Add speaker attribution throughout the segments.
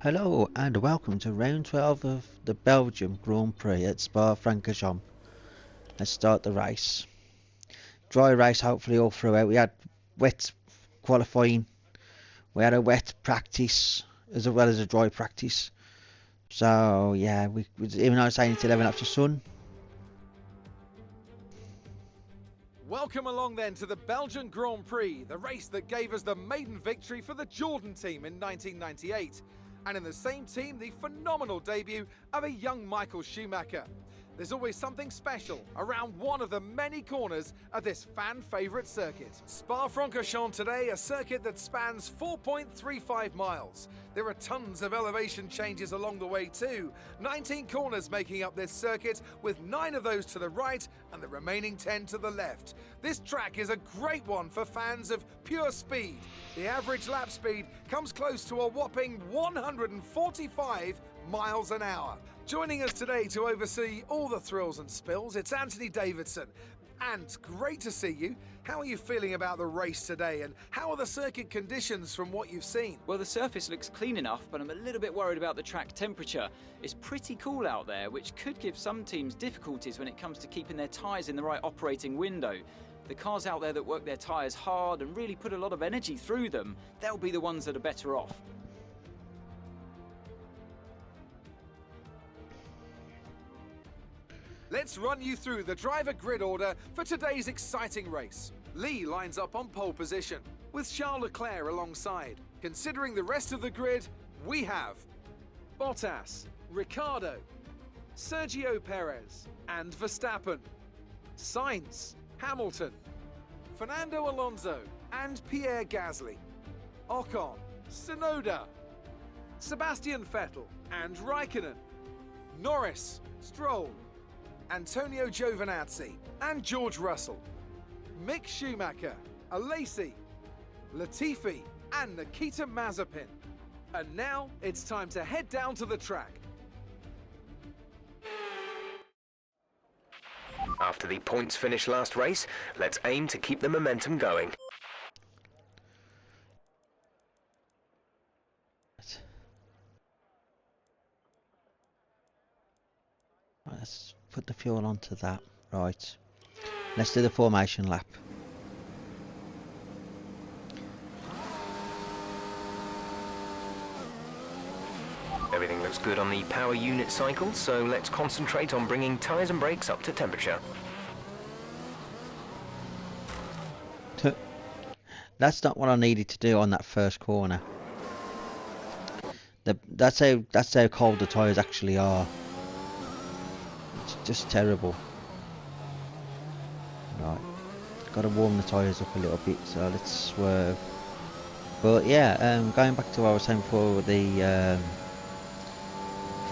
Speaker 1: Hello and welcome to round 12 of the Belgium Grand Prix at Spa-Francorchamps. Let's start the race. Dry race hopefully all throughout. We had wet qualifying, we had a wet practice as well as a dry practice. So yeah, even though it's saying it's 11 laps of sun.
Speaker 2: Welcome along then to the Belgian Grand Prix, the race that gave us the maiden victory for the Jordan team in 1998. And in the same team, the phenomenal debut of a young Michael Schumacher. There's always something special around one of the many corners of this fan-favourite circuit. Spa-Francorchamps today, a circuit that spans 4.35 miles. There are tons of elevation changes along the way too. 19 corners making up this circuit, with 9 of those to the right and the remaining 10 to the left. This track is a great one for fans of pure speed. The average lap speed comes close to a whopping 145 miles an hour. Joining us today to oversee all the thrills and spills, it's Anthony Davidson. And great to see you. How are you feeling about the race today, and how are the circuit conditions from what you've seen?
Speaker 3: Well, the surface looks clean enough, but I'm a little bit worried about the track temperature. It's pretty cool out there, which could give some teams difficulties when it comes to keeping their tyres in the right operating window. The cars out there that work their tyres hard and really put a lot of energy through them, they'll be the ones that are better off.
Speaker 2: Let's run you through the driver grid order for today's exciting race. Lee lines up on pole position, with Charles Leclerc alongside. Considering the rest of the grid, we have Bottas, Ricciardo, Sergio Perez, and Verstappen, Sainz, Hamilton, Fernando Alonso, and Pierre Gasly, Ocon, Tsunoda, Sebastian Vettel, and Raikkonen, Norris, Stroll, Antonio Giovinazzi, and George Russell, Mick Schumacher, Alesi, Latifi, and Nikita Mazepin. And now it's time to head down to the track.
Speaker 4: After the points finish last race, let's aim to keep the momentum going.
Speaker 1: Let's put the fuel onto that. Right. Let's do the formation lap.
Speaker 4: Everything looks good on the power unit cycle, so let's concentrate on bringing tyres and brakes up to temperature.
Speaker 1: That's not what I needed to do on that first corner. That's how cold the tyres actually are. It's just terrible. Right, got to warm the tyres up a little bit, so let's swerve. But yeah, going back to what I was saying before,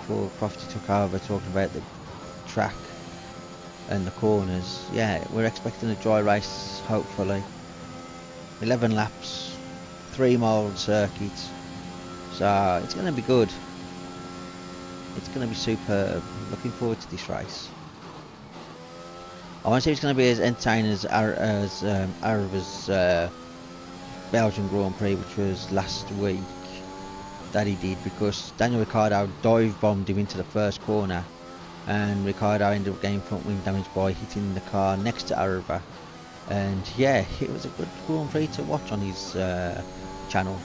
Speaker 1: before Crofty took over, talking about the track and the corners. Yeah, we're expecting a dry race, hopefully. 11 laps, 3 mile circuit, so it's going to be good. It's going to be superb. Looking forward to this race. I want to see if it's going to be as entertaining as Araba's Belgian Grand Prix, which was last week, that he did, because Daniel Ricciardo dive bombed him into the first corner, and Ricciardo ended up getting front wing damage by hitting the car next to Araba. And yeah, it was a good Grand Prix to watch on his channel.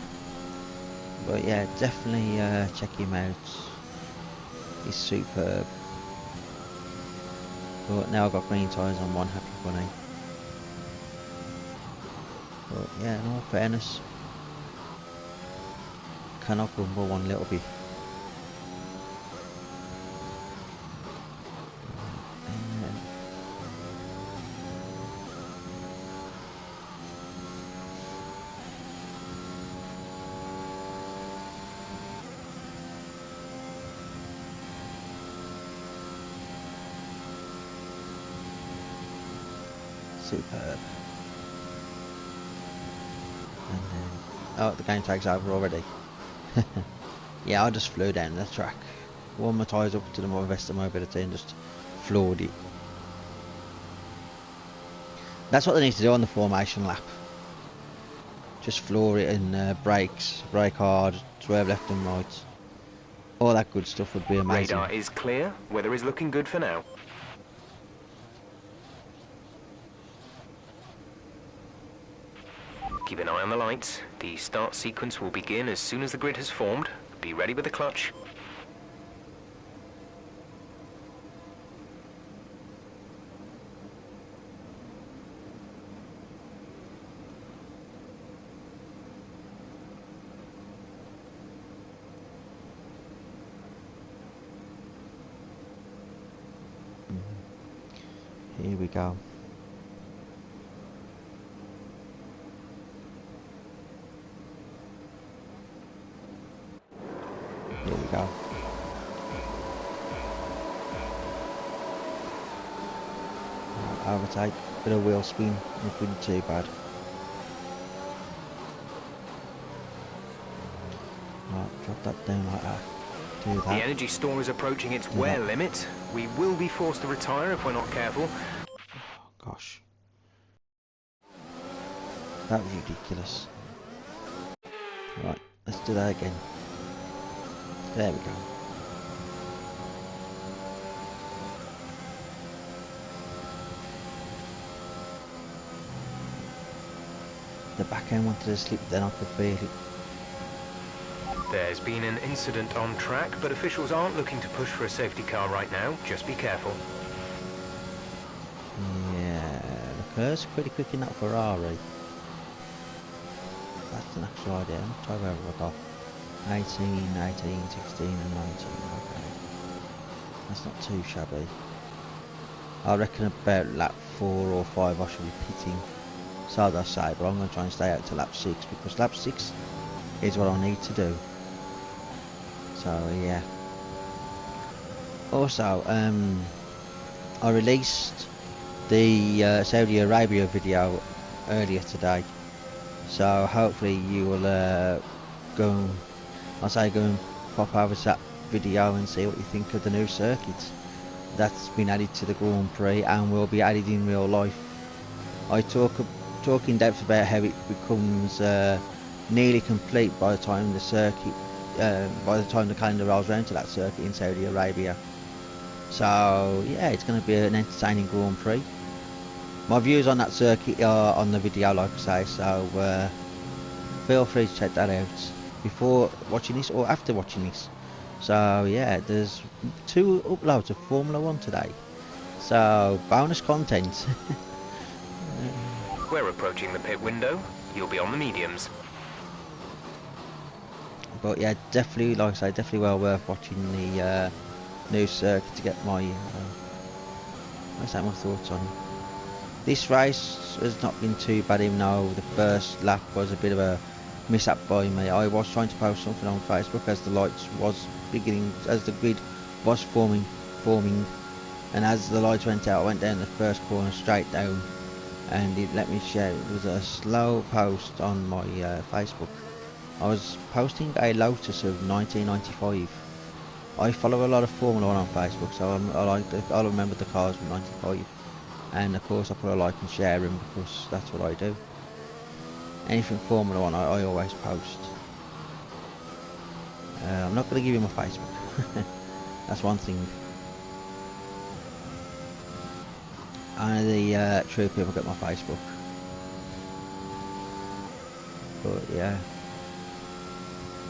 Speaker 1: But yeah, definitely check him out. He's superb. But now I've got green tyres on, one happy bunny. But yeah, in all fairness, cannot grumble one little bit. Superb. And then, oh, the game takes over already. Yeah, I just flew down the track, warmed my tyres up to the more best of mobility, and just floored it. That's what they need to do on the formation lap. Just floor it and brake hard, swerve left and right. all that good stuff would be amazing.
Speaker 4: Radar is clear. Weather is looking good for now. Keep an eye on the lights. The start sequence will begin as soon as the grid has formed. Be ready with the clutch.
Speaker 1: Here we go. Here we go. Overtake, bit of wheel spin, nothing too bad. Right, drop that down like that. Do
Speaker 4: The
Speaker 1: that.
Speaker 4: energy store is approaching its
Speaker 1: Do
Speaker 4: wear
Speaker 1: that.
Speaker 4: limit. We will be forced to retire if we're not careful.
Speaker 1: Gosh. That was ridiculous. Right, let's do that again. There we go. The back end wanted to slip, then I could feel it.
Speaker 4: There's been an incident on track, but officials aren't looking to push for a safety car right now. Just be careful.
Speaker 1: Yeah, Leclerc's pretty quick in that Ferrari. That's an actual idea. I'll try where I got 18, 18, 16 and 19. Okay. That's not too shabby. I reckon about lap 4 or 5 I should be pitting. So I say, but I'm going to try and stay out to lap 6 because lap 6 is what I need to do. So yeah. Also, I released the Saudi Arabia video earlier today, so hopefully you will go and pop over to that video and see what you think of the new circuit that's been added to the Grand Prix and will be added in real life. I talk in depth about how it becomes nearly complete by the time the circuit, by the time the calendar rolls around to that circuit in Saudi Arabia. So yeah, it's going to be an entertaining Grand Prix. My views on that circuit are on the video, like I say, so feel free to check that out before watching this or after watching this. So yeah, there's 2 uploads of Formula 1 today, so bonus content.
Speaker 4: We're approaching the pit window. You'll be on the mediums.
Speaker 1: But yeah, definitely, like I say, definitely well worth watching the new circuit to get my my thoughts on it. This race has not been too bad, even though the first lap was a bit of a mishap by me. I was trying to post something on Facebook as the lights was beginning, as the grid was forming, and as the lights went out, I went down the first corner straight down, and it let me share. It was a slow post on my Facebook. I was posting a Lotus of 1995. I follow a lot of Formula 1 on Facebook, so I remember the cars from 95. And of course I put a like and share them because that's what I do. Anything Formula 1 I always post. I'm not going to give you my Facebook. That's one thing. Only the true people get my Facebook. But yeah.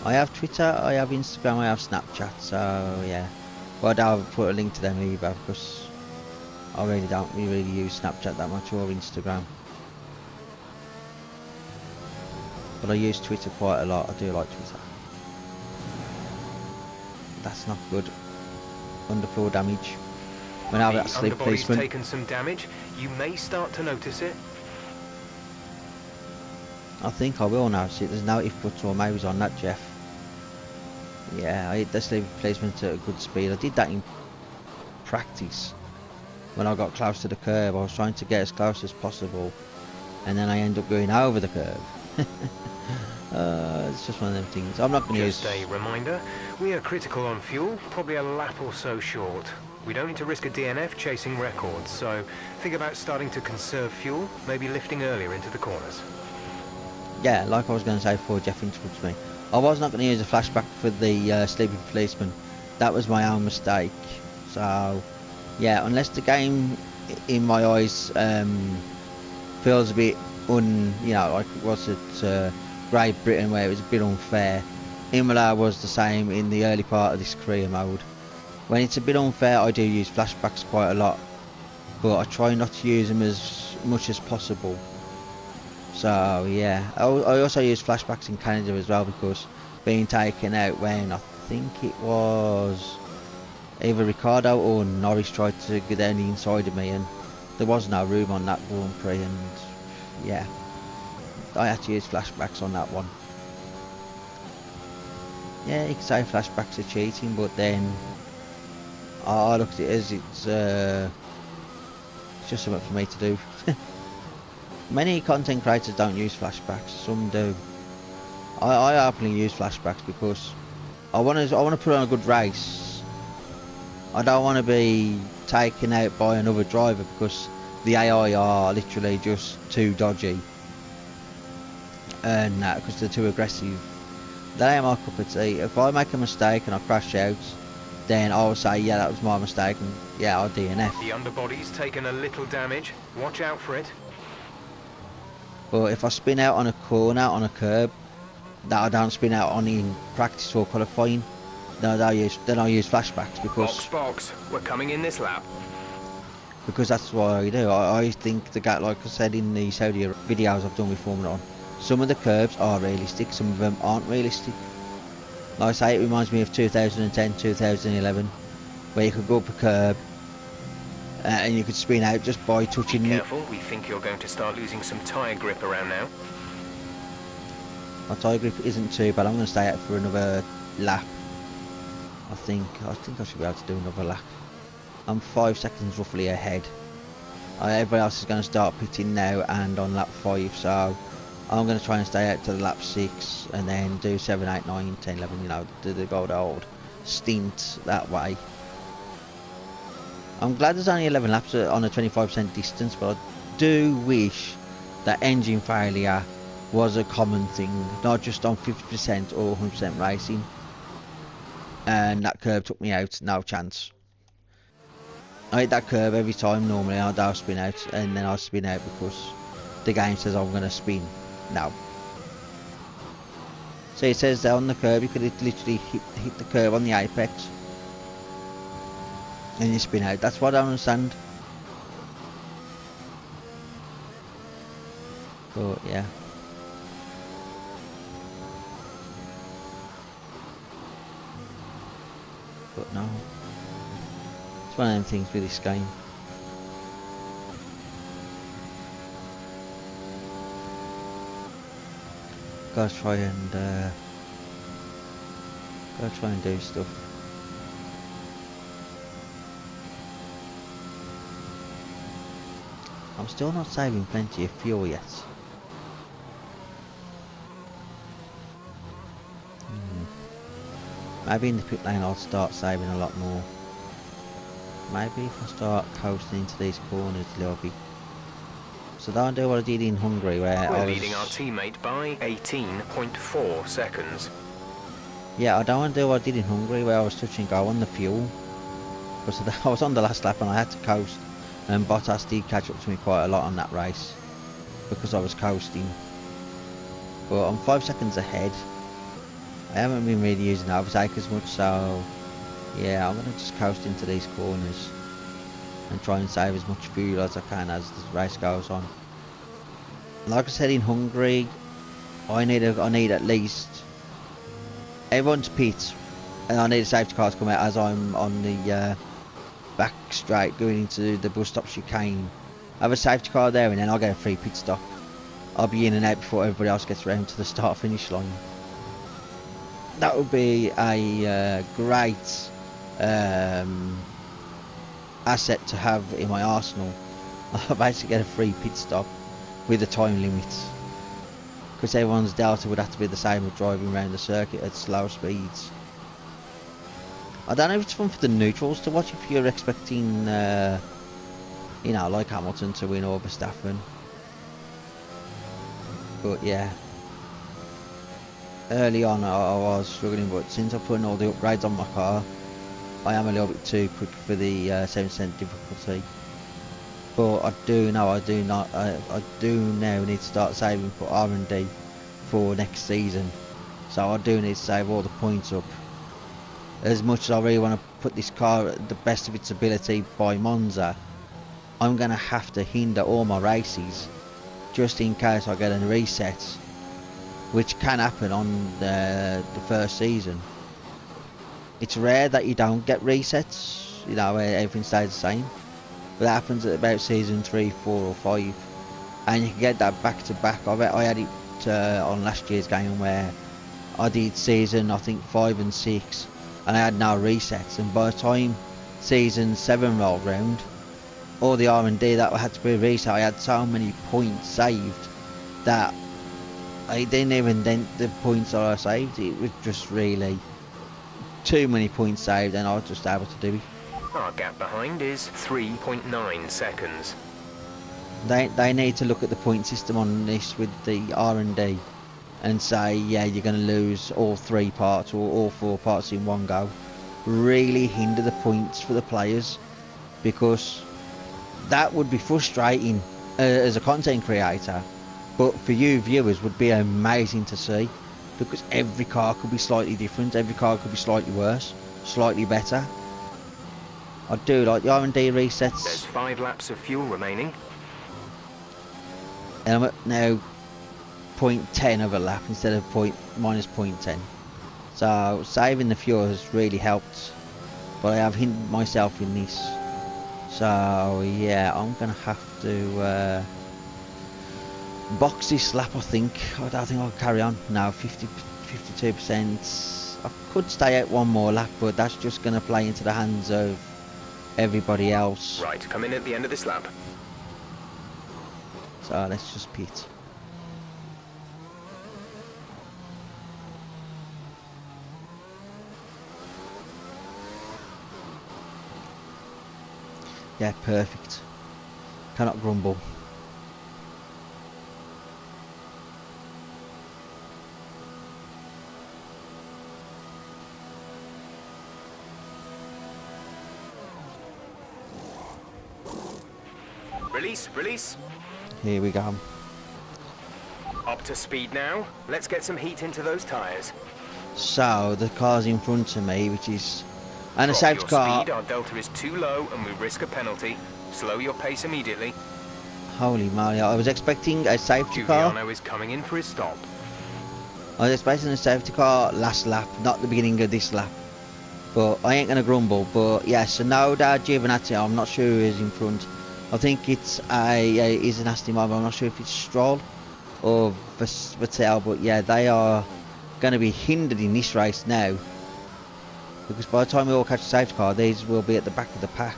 Speaker 1: I have Twitter, I have Instagram, I have Snapchat, so yeah. But I don't put a link to them either because I really don't really use Snapchat that much or Instagram. But I use Twitter quite a lot. I do like Twitter. That's not good. Underfloor damage. When I have that slip
Speaker 4: The underbody's
Speaker 1: placement.
Speaker 4: taken some damage. You may start to notice it.
Speaker 1: I think I will notice it. There's no if, buts or maybes on that, Jeff. Yeah, I hit the slip placement at a good speed. I did that in practice. When I got close to the curve, I was trying to get as close as possible. And then I end up going over the curve. It's just one of them things. I'm not going to use...
Speaker 4: Just a reminder, we are critical on fuel, probably a lap or so short. We don't need to risk a DNF chasing records, so think about starting to conserve fuel, maybe lifting earlier into the corners.
Speaker 1: Yeah, like I was going to say before Jeff interrupts me, I was not going to use a flashback for the sleeping policeman. That was my own mistake. So, yeah, unless the game, in my eyes, feels a bit like it was at Great Britain, where it was a bit unfair. Imola was the same in the early part of this career mode. When it's a bit unfair, I do use flashbacks quite a lot, but I try not to use them as much as possible. So yeah, I also use flashbacks in Canada as well, because being taken out when I think it was either Ricardo or Norris tried to get down the inside of me, and there was no room on that Grand Prix, and yeah, I had to use flashbacks on that one. Yeah, you can say flashbacks are cheating, but then I looked at it as it's just something for me to do. Many content creators don't use flashbacks, some do. I happily use flashbacks because I want to put on a good race. I don't want to be taken out by another driver because the AI are literally just too dodgy, and because they're too aggressive. That ain't my cup of tea. If I make a mistake and I crash out, then I will say, yeah, that was my mistake, and yeah, I'll DNF.
Speaker 4: The underbody's taken a little damage. Watch out for it.
Speaker 1: But if I spin out on a corner, on a curb, that I don't spin out on in practice or qualifying, then I use flashbacks
Speaker 4: Box, we're coming in this lap.
Speaker 1: because that's what I do. I think the gap, like I said in the Saudi videos I've done with Formula 1, some of the curbs are realistic, some of them aren't realistic. Like I say, it reminds me of 2010, 2011, where you could go up a curb and you could spin out just by touching
Speaker 4: Be
Speaker 1: it.
Speaker 4: careful, we think you're going to start losing some tyre grip around now.
Speaker 1: My tyre grip isn't too bad. I'm going to stay out for another lap. I think I should be able to do another lap. I'm 5 seconds roughly ahead. Everybody else is going to start pitting now and on lap 5, so I'm going to try and stay out to the lap 6 and then do 7, 8, 9, 10, 11, do the old stint that way. I'm glad there's only 11 laps on a 25% distance, but I do wish that engine failure was a common thing, not just on 50% or 100% racing. And that curb took me out, no chance. I hit that curb every time normally, I'll spin out, and then I'll spin out because the game says I'm going to spin. No. So it says there on the curb, you could literally hit the curb on the apex and you spin out. That's what I don't understand. But yeah. But no. It's one of them things with this game. Gotta try and do stuff. I'm still not saving plenty of fuel yet. Maybe in the pit lane I'll start saving a lot more. Maybe if I start coasting into these corners a little bit. So don't do what I did in Hungary where
Speaker 4: We're leading our teammate by 18.4 seconds.
Speaker 1: Yeah, I don't want to do what I did in Hungary where I was touch and go on the fuel. Because I was on the last lap and I had to coast. And Bottas did catch up to me quite a lot on that race. Because I was coasting. But I'm 5 seconds ahead. I haven't been really using the overtake as much, so yeah, I'm going to just coast into these corners and try and save as much fuel as I can as the race goes on. Like I said in Hungary, I need at least everyone's pit, and I need a safety car to come out as I'm on the back straight going into the bus stop chicane. I have a safety car there, and then I'll get a free pit stop. I'll be in and out before everybody else gets around to the start finish line. That would be a great asset to have in my arsenal. I basically get a free pit stop with a time limit, because everyone's delta would have to be the same with driving around the circuit at slow speeds. I don't know if it's fun for the neutrals to watch if you're expecting like Hamilton to win or Verstappen, but yeah. early on I was struggling, but since I'm putting all the upgrades on my car, I am a little bit too quick for the 7% difficulty. But I do now need to start saving for R&D for next season. So I do need to save all the points up. As much as I really want to put this car at the best of its ability by Monza, I'm going to have to hinder all my races just in case I get a reset, which can happen on the first season. It's rare that you don't get resets, you know, everything stays the same. But that happens at about season 3, 4 or 5. And you can get that back to back. I had it on last year's game where I did season, I think 5 and 6. And I had no resets. And by the time season 7 rolled round, all the R&D that had to be reset, I had so many points saved that I didn't even dent the points that I saved. It was just really too many points saved, and I was just able to do it.
Speaker 4: Our gap behind is 3.9 seconds.
Speaker 1: They need to look at the point system on this with the R&D and say, yeah, you're going to lose all 3 parts or all 4 parts in one go. Really hinder the points for the players, because that would be frustrating as a content creator, but for you viewers would be amazing to see, because every car could be slightly different, every car could be slightly worse, slightly better. I do like the R&D resets.
Speaker 4: There's 5 laps of fuel remaining.
Speaker 1: And I'm at now 0.10 of a lap instead of minus 0.10. So saving the fuel has really helped, but I have hindered myself in this. So yeah, I'm gonna have to box this lap. I think I don't think I'll carry on now. 52%. I could stay out one more lap, but that's just gonna play into the hands of everybody else.
Speaker 4: Right, come in at the end of this lap.
Speaker 1: So let's just pit. Yeah, perfect. Cannot grumble.
Speaker 4: Release.
Speaker 1: Here we go.
Speaker 4: Up to speed now. Let's get some heat into those tyres.
Speaker 1: So the car's in front of me, which is and a
Speaker 4: Drop
Speaker 1: safety
Speaker 4: your
Speaker 1: car.
Speaker 4: speed, our delta is too low and we risk a penalty. Slow your pace immediately.
Speaker 1: Holy moly! I was expecting a safety car.
Speaker 4: Giuliano is coming in for his stop.
Speaker 1: I was expecting a safety car last lap, not the beginning of this lap. But I ain't gonna grumble. But yeah, Sonoda, Giovinazzi, I'm not sure who is in front. I think it's is an Aston Martin. I'm not sure if it's Stroll or Vettel, but yeah, they are going to be hindered in this race now, because by the time we all catch a safety car, these will be at the back of the pack.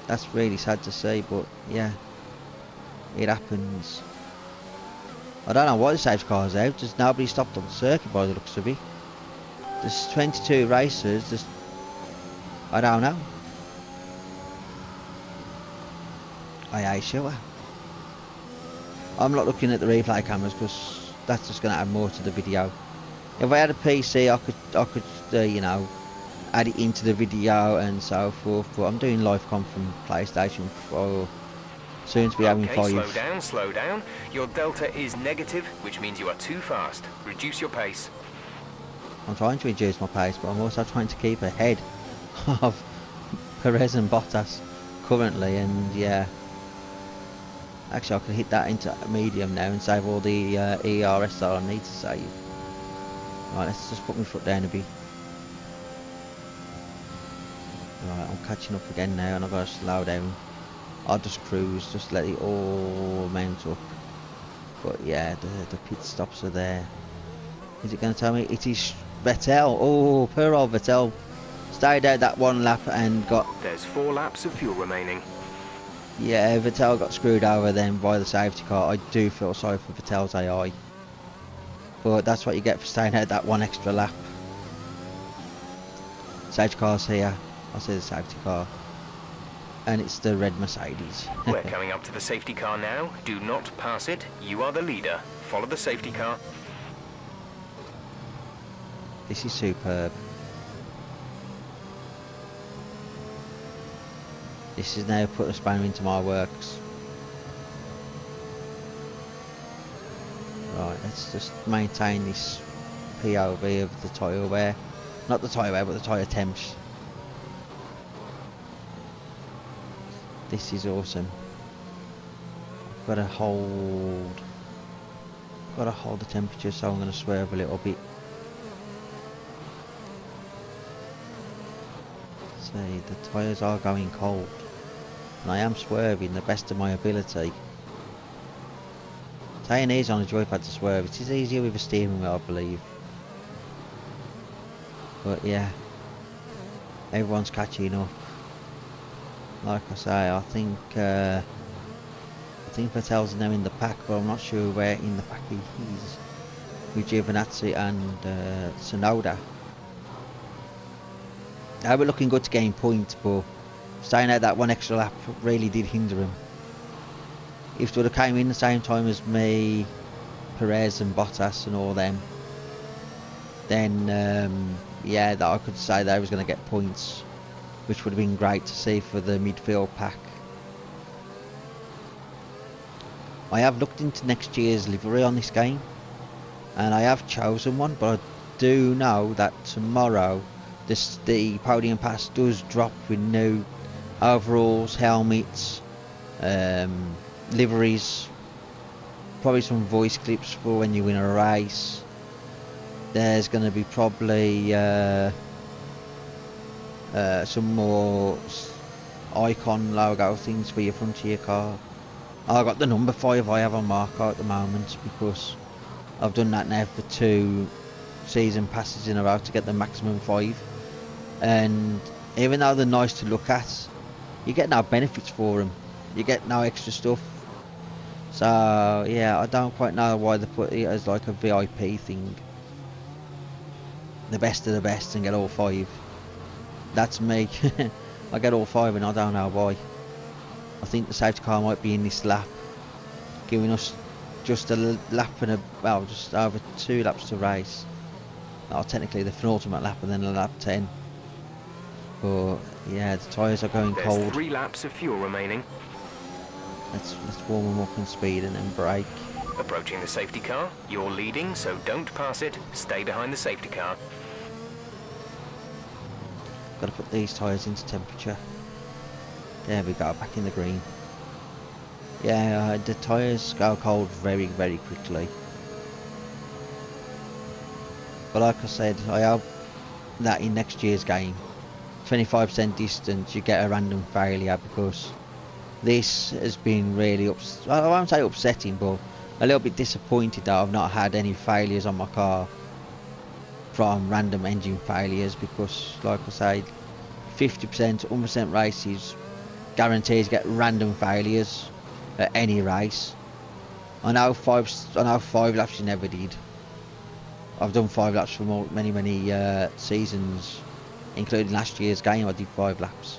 Speaker 1: That's really sad to see, but yeah, it happens. I don't know why the safety car is out. There's nobody stopped on the circuit by the looks of it. There's 22 racers. I don't know. Aye, sure. I'm not looking at the replay cameras because that's just going to add more to the video. If I had a PC, I could you know, add it into the video and so forth. But I'm doing live com from PlayStation 4. Soon to be having 5.
Speaker 4: Slow down. Your delta is negative, which means you are too fast. Reduce your pace.
Speaker 1: I'm trying to reduce my pace, but I'm also trying to keep ahead of Perez and Bottas currently, and yeah. Actually, I could hit that into medium now and save all the ERS that I need to save. Right, let's just put my foot down a bit. Right, I'm catching up again now, and I've got to slow down. I'll just cruise, just let it all mount up. But yeah, the pit stops are there. Is it going to tell me? It is Vettel. Oh, poor old Vettel. Stayed out that one lap and got...
Speaker 4: There's 4 laps of fuel remaining.
Speaker 1: Yeah, Vettel got screwed over then by the safety car. I do feel sorry for Vettel's AI. But that's what you get for staying out that one extra lap. Safety car's here. I see the safety car. And it's the red Mercedes.
Speaker 4: We're coming up to the safety car now. Do not pass it. You are the leader. Follow the safety car.
Speaker 1: This is superb. This has now put a spanner into my works. Right, let's just maintain this POV of the tyre wear. Not the tyre wear, but the tyre temps. This is awesome. Gotta hold the temperature, so I'm gonna swerve a little bit. See, the tyres are going cold. And I am swerving the best of my ability. Taking these on a joypad to swerve, it is easier with a steering wheel, I believe. But yeah, everyone's catching up. Like I say, I think Vettel's now in the pack, but I'm not sure where in the pack he is with Giovinazzi and Tsunoda. They were looking good to gain points, but staying out that one extra lap really did hinder him. If they would have came in the same time as me, Perez and Bottas and all them, then yeah, that I could say they was going to get points, which would have been great to see for the midfield pack. I have looked into next year's livery on this game, and I have chosen one, but I do know that tomorrow the podium pass does drop with new overalls, helmets, liveries, probably some voice clips for when you win a race. There's going to be probably some more icon logo things for your front of your car. I got the number 5 I have on my car at the moment because I've done that now for 2 season passes in a row to get the maximum 5, and even though they're nice to look at, you get no benefits for them, you get no extra stuff. So yeah, I don't quite know why they put it as like a VIP thing, the best of the best, and get all 5. That's me. I get all 5 and I don't know why. I think the safety car might be in this lap, giving us just a lap and just over 2 laps to race. Oh, technically the penultimate lap and then a lap 10. But yeah, the tyres are going cold.
Speaker 4: There's 3 laps of fuel remaining.
Speaker 1: Let's warm them up and speed and then brake.
Speaker 4: Approaching the safety car. You're leading, so don't pass it. Stay behind the safety car.
Speaker 1: Got to put these tyres into temperature. There we go, back in the green. Yeah, the tyres go cold very, very quickly. But like I said, I hope that in next year's game, 25% distance, you get a random failure, because this has been really, I won't say upsetting, but a little bit disappointed that I've not had any failures on my car from random engine failures, because like I say, 50%, 100% races guarantees get random failures at any race. I know 5 laps you never did. I've done 5 laps for many seasons, including last year's game. I did 5 laps.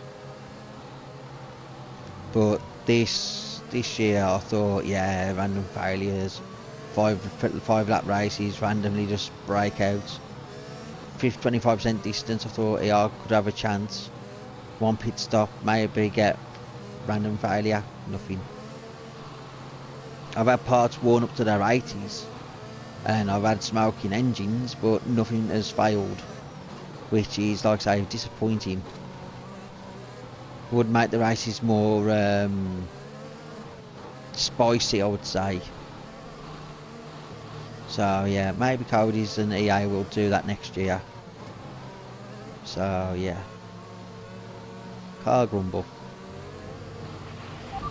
Speaker 1: But this year I thought, yeah, random failures, 5 lap races, randomly just break out. 25% distance, I thought, yeah, I could have a chance. 1 pit stop, maybe get random failure, nothing. I've had parts worn up to their 80s, and I've had smoking engines, but nothing has failed, which is, like I say, disappointing. Would make the races more spicy, I would say. So yeah, maybe Cody's and EA will do that next year. So yeah, car grumble.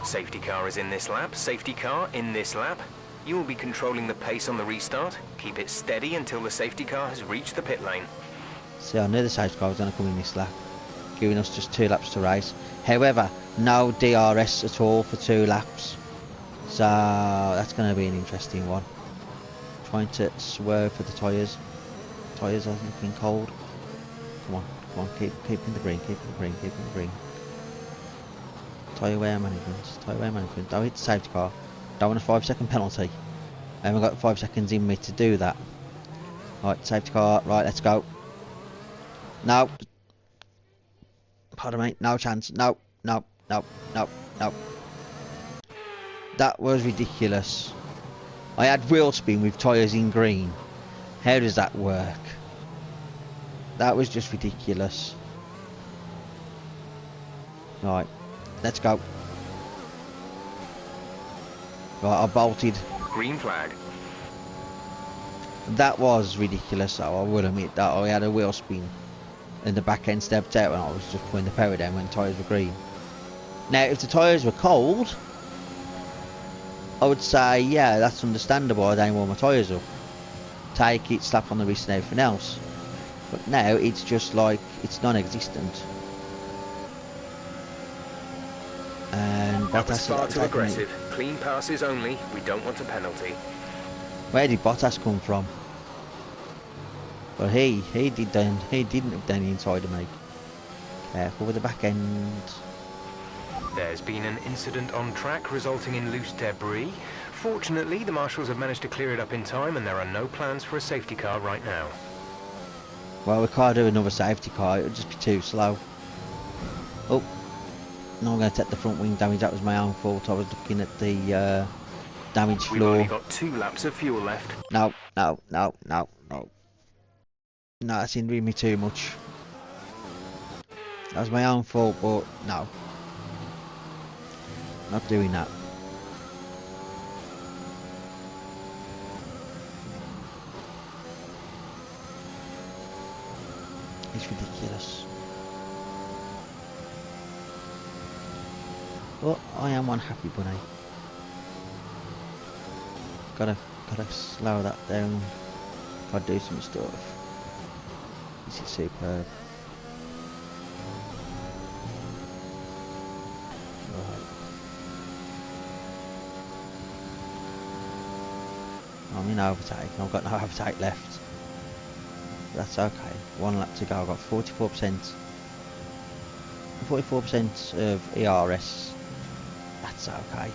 Speaker 4: Safety car is in this lap. Safety car in this lap. You will be controlling the pace on the restart. Keep it steady until the safety car has reached the pit lane.
Speaker 1: See, I knew the safety car was going to come in this lap, giving us just 2 laps to race. However, no DRS at all for 2 laps. So that's going to be an interesting one. Trying to swerve for the tyres. Tyres are looking cold. Come on, keep in the green, keep in the green. Tyre wear management. Don't hit the safety car. Don't want a 5-second penalty. I haven't got 5 seconds in me to do that. Right, safety car. Right, let's go. No. Pardon me. No chance. No. No. No. No. No. That was ridiculous. I had wheel spin with tyres in green. How does that work? That was just ridiculous. Right. Let's go. Right, I bolted.
Speaker 4: Green flag.
Speaker 1: That was ridiculous though, I will admit that. I had a wheel spin and the back end stepped out and I was just putting the power down when the tyres were green. Now if the tyres were cold, I would say yeah, that's understandable, I don't warm my tyres up. Take it, slap on the wrist and everything else. But now it's just like, it's non-existent. And
Speaker 4: That was
Speaker 1: Bottas
Speaker 4: far too
Speaker 1: taking
Speaker 4: aggressive. Clean passes only. We don't want a penalty.
Speaker 1: Where did Bottas come from? Well, he didn't have done the inside of me. Careful with the back end.
Speaker 4: There's been an incident on track resulting in loose debris. Fortunately, the marshals have managed to clear it up in time and there are no plans for a safety car right now.
Speaker 1: Well, we can't do another safety car, it would just be too slow. Oh, no, I'm going to take the front wing damage, that was my own fault. I was looking at the damaged
Speaker 4: We've
Speaker 1: floor.
Speaker 4: only got 2 laps of fuel left.
Speaker 1: No, no, no, no, no. No, that's hindering me too much. That was my own fault, but no. Not doing that. It's ridiculous. But I am one happy bunny. Gotta slow that down if I do some stuff. This is superb. Right. I'm in overtake and I've got no overtake left. That's okay. 1 lap to go. I've got 44%. 44% of ERS. That's okay.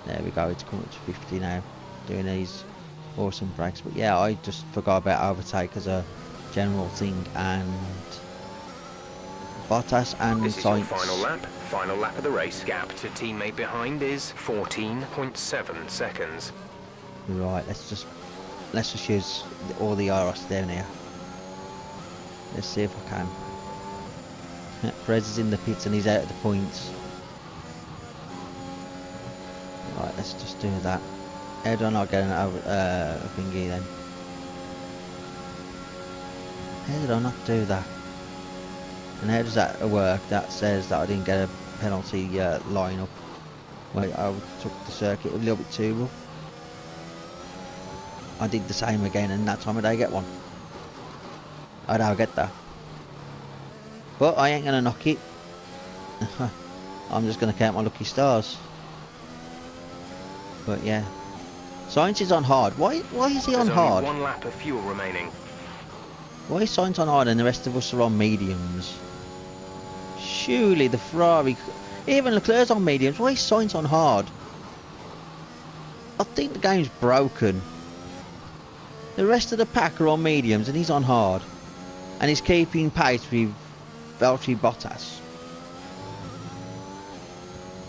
Speaker 1: There we go. It's coming up to 50 now. Doing these awesome brakes. But yeah, I just forgot about overtake as a general thing. And Bottas and
Speaker 4: This is your
Speaker 1: Sainz.
Speaker 4: final lap of the race. Gap to teammate behind is 14.7 seconds.
Speaker 1: Right. Let's just use all the ERS down here. Let's see if I can. Perez is in the pits and he's out at the points. Right, let's just do that. How do I not get an over thingy then? How did I not do that? And how does that work? That says that I didn't get a penalty line up. Wait, I took the circuit a little bit too rough. I did the same again and that time I don't get one. I don't get that. But I ain't gonna knock it. I'm just gonna count my lucky stars. But yeah. Sainz is on hard. Why is he on
Speaker 4: There's
Speaker 1: hard?
Speaker 4: only 1 lap of fuel remaining.
Speaker 1: Why is Sainz on hard and the rest of us are on mediums? Surely the Ferrari... Even Leclerc's on mediums. Why is Sainz on hard? I think the game's broken. The rest of the pack are on mediums and he's on hard. And he's keeping pace with Valtteri Bottas.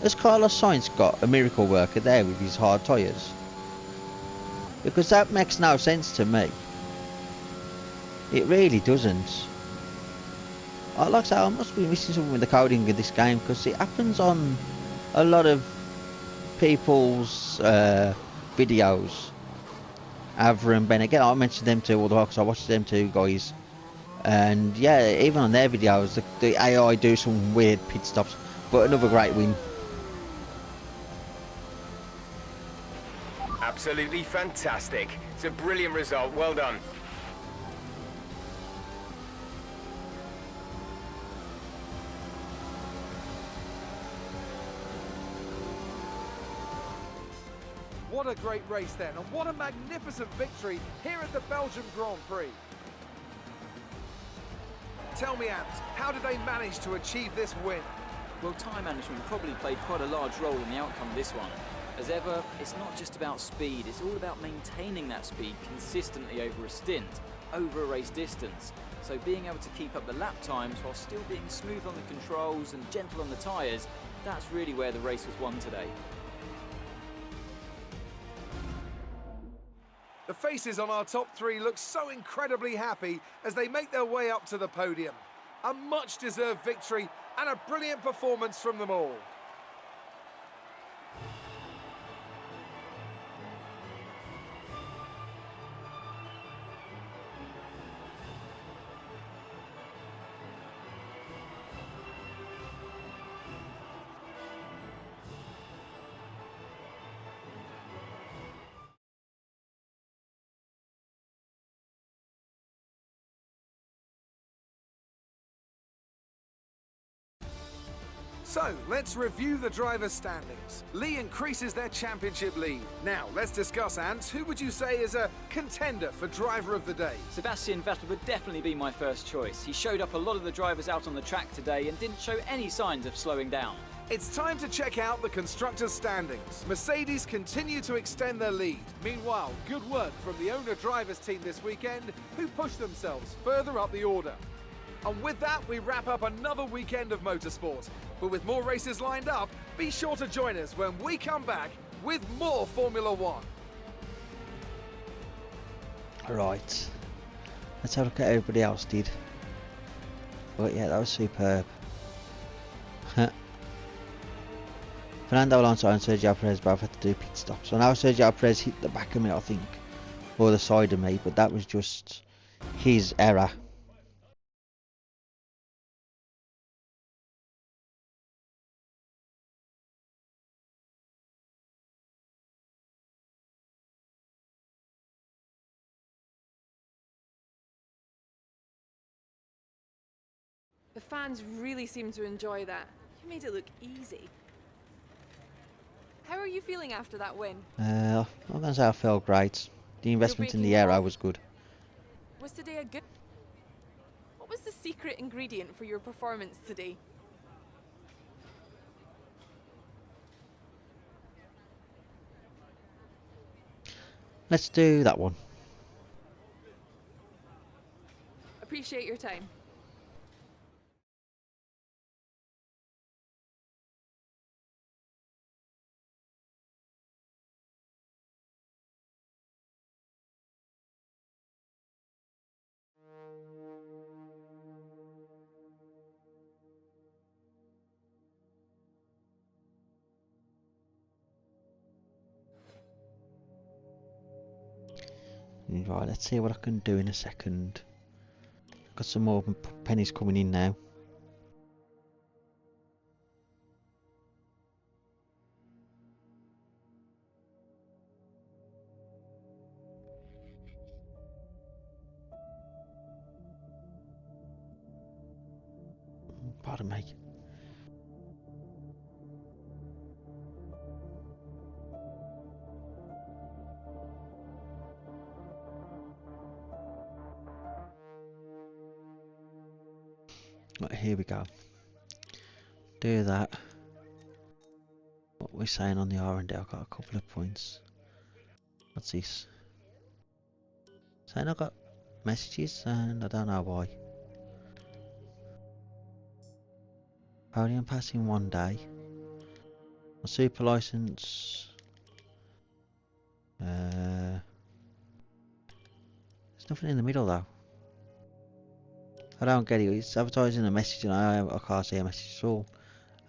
Speaker 1: Has Carlos Sainz got a miracle worker there with his hard tyres? Because that makes no sense to me. It really doesn't. Like I say, I must be missing something with the coding of this game because it happens on a lot of people's videos. Avra and Ben, again, I mentioned them two all the while because I watched them two guys. And yeah, even on their videos, the AI do some weird pit stops. But another great win.
Speaker 4: Absolutely fantastic. It's a brilliant result. Well done.
Speaker 2: What a great race then, and what a magnificent victory here at the Belgian Grand Prix. Tell me, Ant, how did they manage to achieve this win?
Speaker 3: Well, time management probably played quite a large role in the outcome of this one. As ever, it's not just about speed, it's all about maintaining that speed consistently over a stint, over a race distance. So being able to keep up the lap times while still being smooth on the controls and gentle on the tyres, that's really where the race was won today.
Speaker 2: The faces on our top three look so incredibly happy as they make their way up to the podium. A much-deserved victory and a brilliant performance from them all. So, let's review the drivers' standings. Lee increases their championship lead. Now, let's discuss, Ants. Who would you say is a contender for driver of the day?
Speaker 3: Sebastian Vettel would definitely be my first choice. He showed up a lot of the drivers out on the track today and didn't show any signs of slowing down.
Speaker 2: It's time to check out the constructors' standings. Mercedes continue to extend their lead. Meanwhile, good work from the owner drivers team this weekend, who pushed themselves further up the order. And with that, we wrap up another weekend of motorsport. But with more races lined up, be sure to join us when we come back with more Formula One.
Speaker 1: Right, let's have a look at everybody else did. But yeah, that was superb. Fernando Alonso and Sergio Perez both had to do pit stops. So now Sergio Perez hit the back of me, I think, or the side of me, but that was just his error.
Speaker 5: The fans really seem to enjoy that. You made it look easy. How are you feeling after that win?
Speaker 1: I'm going to say I felt great. The investment in the aero was good.
Speaker 5: Was today a good... What was the secret ingredient for your performance today?
Speaker 1: Let's do that one.
Speaker 5: Appreciate your time.
Speaker 1: Right, let's see what I can do in a second. Got some more pennies coming in now. Pardon me. Right, here we go. Do that. What we're saying on the R&D, I've got a couple of points. What's this? Saying I got messages and I don't know why. Podium passing one day. My super license. There's nothing in the middle though. I don't get it. It's advertising a message and I can't see a message at all.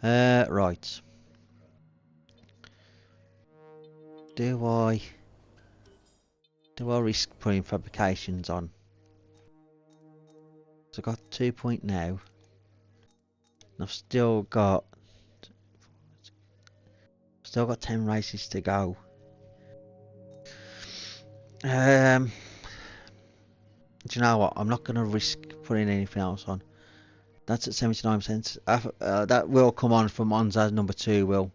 Speaker 1: Right. Do I risk putting fabrications on? So I got 2 point now. And I've still got 10 races to go. Do you know what? I'm not going to risk putting anything else on. That's at 79%. That will come on for Monza number 2, will.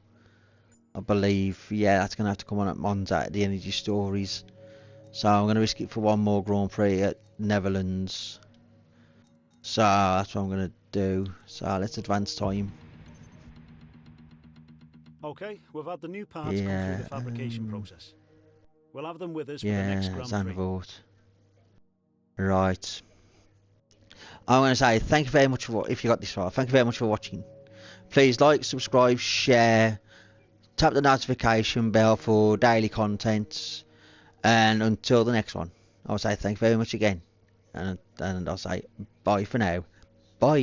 Speaker 1: I believe. Yeah, that's going to have to come on at Monza at the Energy Stories. So I'm going to risk it for one more Grand Prix at Netherlands. So that's what I'm going to do. So let's advance time.
Speaker 6: Okay, we've had the new parts come through the fabrication process. We'll have them with us for the next Grand Prix.
Speaker 1: Zandvoort. Right. I want to say thank you very much for, if you got this far, thank you very much for watching. Please like, subscribe, share, tap the notification bell for daily content, and until the next one, I'll say thank you very much again, and I'll say bye for now. Bye.